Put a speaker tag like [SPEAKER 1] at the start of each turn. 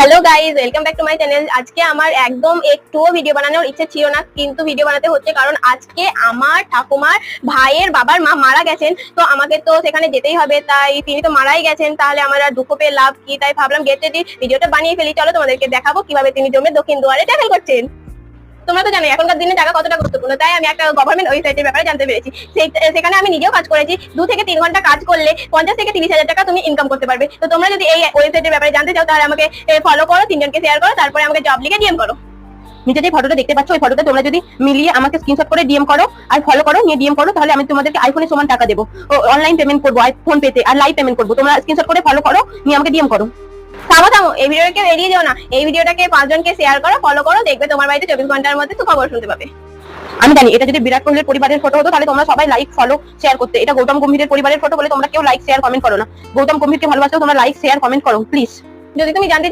[SPEAKER 1] Hello guys, welcome back to my channel. আজকে আমার একদম একটুও ভিডিও বানানোর ইচ্ছে ছিল না, কিন্তু ভিডিও বানাতে হচ্ছে কারণ আজকে আমার ঠাকুমার ভাইয়ের বাবার মা মারা গেছেন। তো আমাকে তো সেখানে যেতেই হবে, তাই তিনি তো মারাই গেছেন, তাহলে আমার আর দুঃখ পেয়ে লাভ কি? তাই ভাবলাম গেট রেডি, ভিডিওটা বানিয়ে ফেলি। চলো তোমাদেরকে দেখাবো কিভাবে তিনি জমে দক্ষিণ দুয়ারে ট্রাভেল করছেন। তোমরা তো জানো এখনকার দিনে টাকা কতটা গুরুত্বপূর্ণ, তাই আমি একটা গভর্নমেন্ট ওয়েবসাইটের ব্যাপারে জানতে পেরেছি। সেখানে আমি নিজেও কাজ করেছি। 2 থেকে 3 ঘন্টা কাজ করলে 50 থেকে 30 হাজার টাকা তুমি ইনকাম করতে পারবে। তো তোমরা যদি এই ওয়েবসাইটের ব্যাপারে জানতে চাও তাহলে আমাকে ফলো করো, 3 জনকে শেয়ার করো, তারপরে আমাকে জব লিখে ডিএম করো।
[SPEAKER 2] নিচে যে ফটোটা দেখতে পাচ্ছ ওই ফটোটা তোমরা যদি মিলিয়ে আমাকে স্ক্রিনশট করে ডিএম করো আর ফলো করো, নিয়ে ডিএম করো, তাহলে আমি তোমাদেরকে আইফোনের সমান টাকা দেবো। অনলাইন পেমেন্ট করবো, ফোন পেতে আর লাইভ পেমেন্ট করবো। তোমরা স্ক্রিনশট করে ফলো করো, নিয়ে আমাকে ডিএম করো।
[SPEAKER 1] থামো থামো, এই ভিডিওটাকে এড়িয়ে যাও না। এই ভিডিওটাকে 5 জনকে শেয়ার করো, ফলো করো, দেখবে তোমার বাড়িতে 24 ঘন্টার মধ্যে খবর শুনতে পাবে।
[SPEAKER 2] আমি জানি এটা যদি বিরাট কোহলির পরিবারের ফটো হতো তাহলে তোমরা সবাই লাইক ফলো শেয়ার করতে। এটা গৌতম গম্ভীরের পরিবারের ফটো বলে তোমরা কেউ লাইক শেয়ার কমেন্ট করো না। গৌতম গম্ভীরকে ভালোবাসো, তোমরা লাইক শেয়ার কমেন্ট করো প্লিজ।
[SPEAKER 1] যদি তুমি জানতে চাও